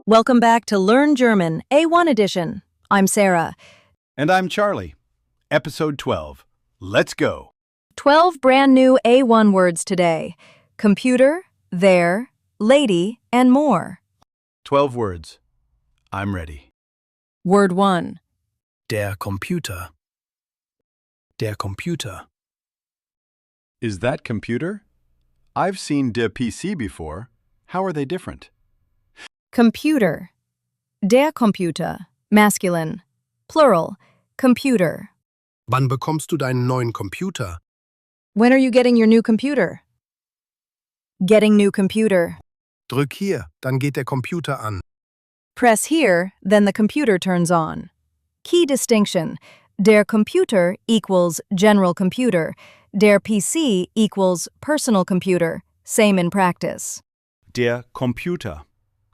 Welcome back to Learn German, A1 edition. I'm Sarah. And I'm Charlie. Episode 12. Let's go. 12 brand new A1 words today. Computer, there, lady, and more. 12 words. I'm ready. Word 1. Der Computer. Der Computer. Is that computer? I've seen der PC before. How are they different? Computer. Der Computer. Masculine. Plural. Computer. Wann bekommst du deinen neuen Computer? When are you getting your new computer? Getting new computer. Drück hier, dann geht der Computer an. Press here, then the computer turns on. Key distinction. Der Computer equals general computer. Der PC equals personal computer. Same in practice. Der Computer.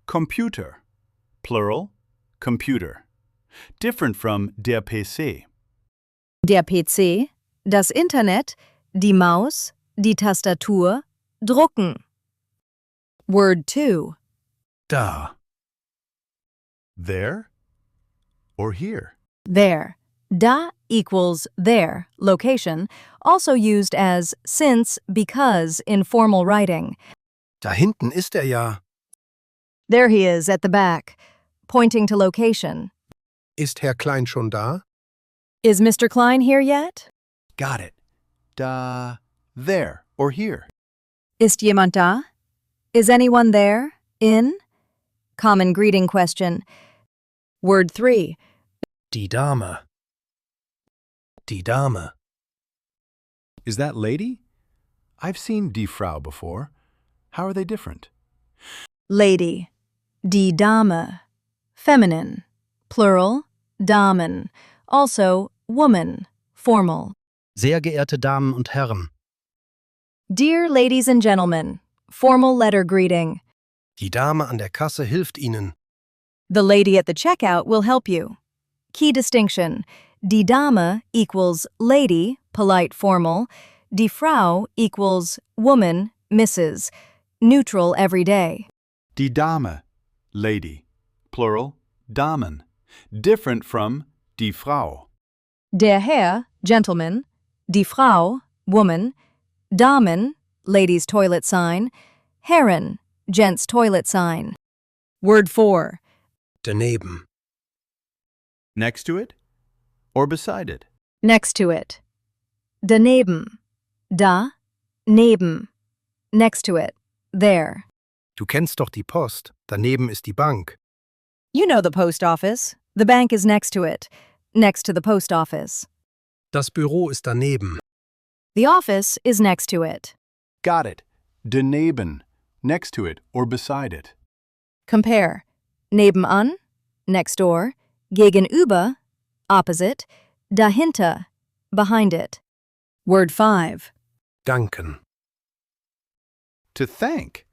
Computer. Plural. Computer. Different from der PC. Der PC, das Internet, die Maus, die Tastatur, drucken. Word 2. Da. There or here? There. Da equals there, location, also used as since, because in formal writing. Da hinten ist er ja. There he is at the back, pointing to location. Ist Herr Klein schon da? Is Mr. Klein here yet? Got it. Da. There or here? Ist jemand da? Is anyone there? In? Common greeting question. Word 3. Die Dame. Die Dame. Is that lady? I've seen die Frau before. How are they different? Lady. Die Dame. Feminine. Plural. Damen. Also, woman. Formal. Sehr geehrte Damen und Herren. Dear ladies and gentlemen. Formal letter greeting. Die Dame an der Kasse hilft Ihnen. The lady at the checkout will help you. Key distinction. Die Dame equals lady, polite formal. Die Frau equals woman, Mrs. Neutral everyday. Die Dame. Lady. Plural. Damen. Different from die Frau. Der Herr, gentleman. Die Frau, woman. Damen, ladies' toilet sign. Herren, gents' toilet sign. Word 4. Daneben. Next to it or beside it? Next to it. Daneben. Da, neben. Next to it. There. Du kennst doch die Post. Daneben ist die Bank. You know the post office. The bank is next to it. Next to the post office. Das Büro ist daneben. The office is next to it. Got it. Daneben. Next to it or beside it. Compare. Nebenan, next door. Gegenüber, opposite. Dahinter, behind it. Word 5. Danken. To thank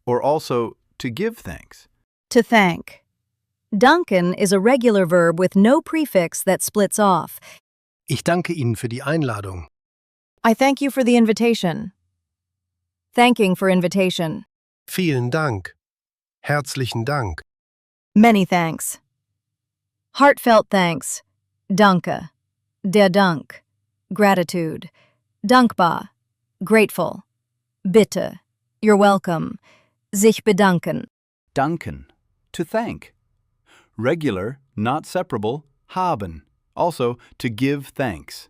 or also to give thanks. To thank. Danken is a regular verb with no prefix that splits off. Ich danke Ihnen für die Einladung. I thank you for the invitation. Thanking for invitation. Vielen Dank. Herzlichen Dank. Many thanks. Heartfelt thanks. Danke. Der Dank. Gratitude. Dankbar. Grateful. Bitte. You're welcome. Sich bedanken. Danken. To thank. Regular, not separable, haben. Also, to give thanks.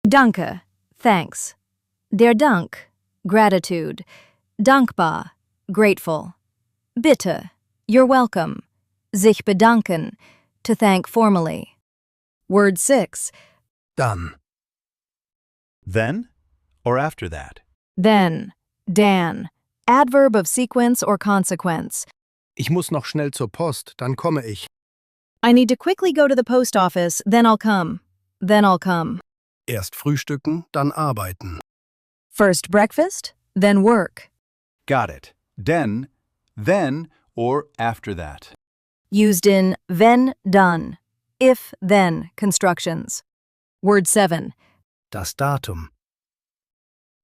Danke. Thanks. Der Dank. Gratitude. Dankbar. Grateful. Bitte. You're welcome. Sich bedanken. To thank formally. Word 6. Dann. Then or after that? Then. Dan. Adverb of sequence or consequence. Ich muss noch schnell zur Post, dann komme ich. I need to quickly go to the post office, then I'll come. Then I'll come. Erst frühstücken, dann arbeiten. First breakfast, then work. Got it. Then or after that. Used in wenn, dann. If, then constructions. Word 7. Das Datum.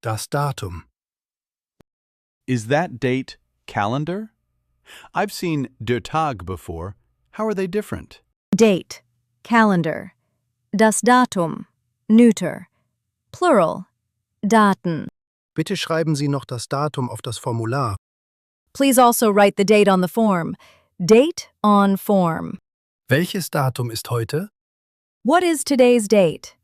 Das Datum. Is that date calendar? I've seen der Tag before. How are they different? Date, calendar. Das Datum, neuter. Plural, Daten. Bitte schreiben Sie noch das Datum auf das Formular. Please also write the date on the form. Date on form. Welches Datum ist heute? What is today's date?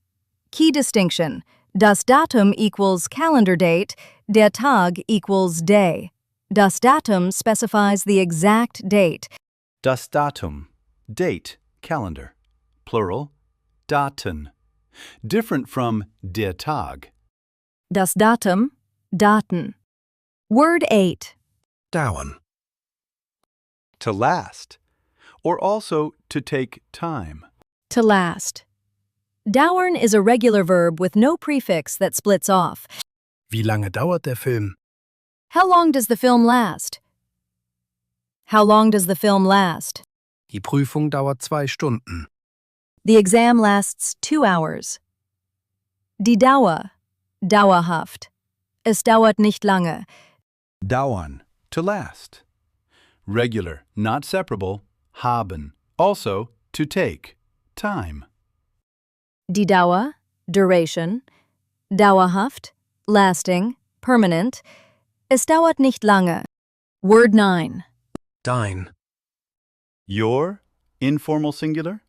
Key distinction. Das Datum equals calendar date, der Tag equals day. Das Datum specifies the exact date. Das Datum, date, calendar. Plural, Daten. Different from der Tag. Das Datum, Daten. Word 8. Dauern. To last. Or also to take time. To last. Dauern is a regular verb with no prefix that splits off. Wie lange dauert der Film? How long does the film last? How long does the film last? Die Prüfung dauert 2 Stunden. The exam lasts 2 hours. Die Dauer, dauerhaft. Es dauert nicht lange. Dauern, to last. Regular, not separable, haben. Also, to take, time. Die Dauer, duration. Dauerhaft, lasting, permanent. Es dauert nicht lange. Word 9. Dein. Your, informal singular.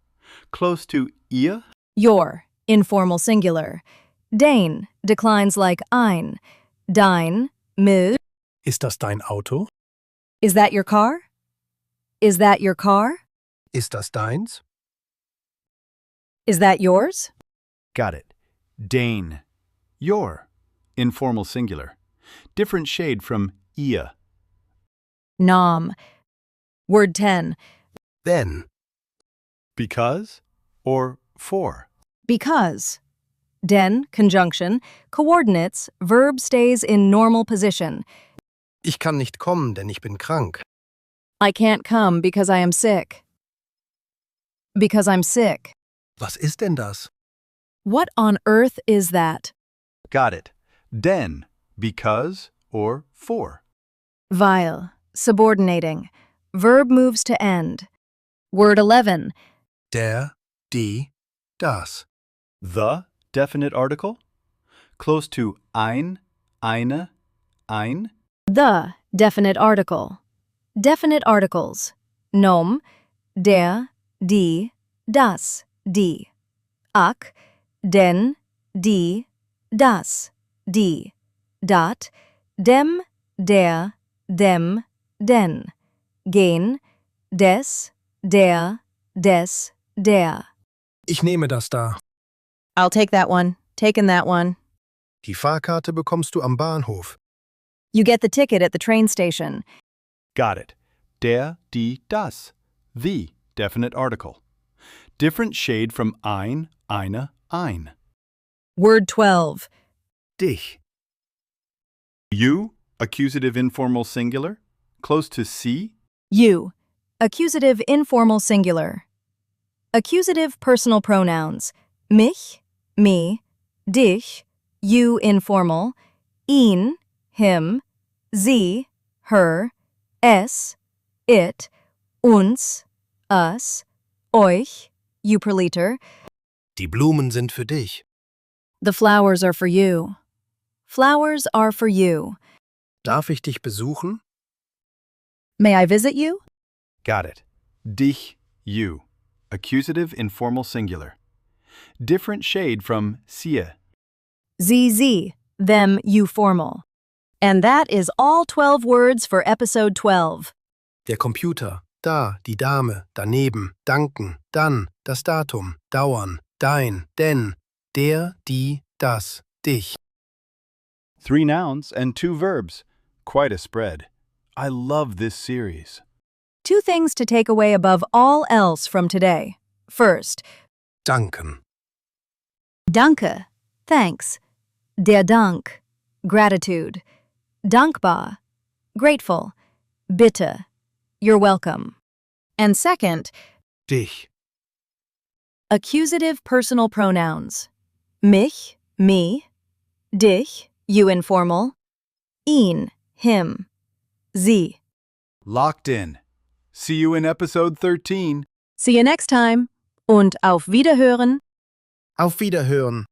Close to ihr. Your, informal singular. Dein declines like ein. Dein, mil. Ist das dein Auto? Is that your car? Is that your car? Ist das deins? Is that yours? Got it. Dein. Your, informal singular. Different shade from ihr. Nom. Word 10. Denn. Because or for. Because. Denn, conjunction, coordinates, verb stays in normal position. Ich kann nicht kommen, denn ich bin krank. I can't come because I am sick. Because I'm sick. Was ist denn das? What on earth is that? Got it. Denn, because or for. Weil, subordinating. Verb moves to end. Word 11. Der, die, das. The, definite article. Close to ein, eine, ein. The, definite article. Definite articles. Nom, der, die, das, die. Ak, denn, die, das, die. Dat, dem, der, dem, den. Gehen, des, der, des, der. Ich nehme das da. I'll take that one. Taken that one. Die Fahrkarte bekommst du am Bahnhof. You get the ticket at the train station. Got it. Der, die, das. The, definite article. Different shade from ein, eine, ein. Word 12. Dich. You, accusative informal singular. Close to sie. You. Accusative informal singular. Accusative personal pronouns. Mich, me, dich, you informal, ihn, him, sie, her, es, it, uns, us, euch, you per liter. Die Blumen sind für dich. The flowers are for you. Flowers are for you. Darf ich dich besuchen? May I visit you? Got it. Dich, you. Accusative informal singular. Different shade from sie. ZZ, them, you formal. And that is all 12 words for episode 12. Der Computer. Da, die Dame, daneben, danken, dann, das Datum, dauern, dein, denn, der, die, das, dich. 3 nouns and 2 verbs. Quite a spread. I love this series. 2 things to take away above all else from today. First, Danken. danke, thanks. Der Dank, gratitude. Dankbar, grateful. Bitte, you're welcome. And second, Dich. accusative personal pronouns. Mich, me. Dich, you informal. Ihn, him. Sie. Locked in. See you in episode 13. See you next time und auf Wiederhören. Auf Wiederhören.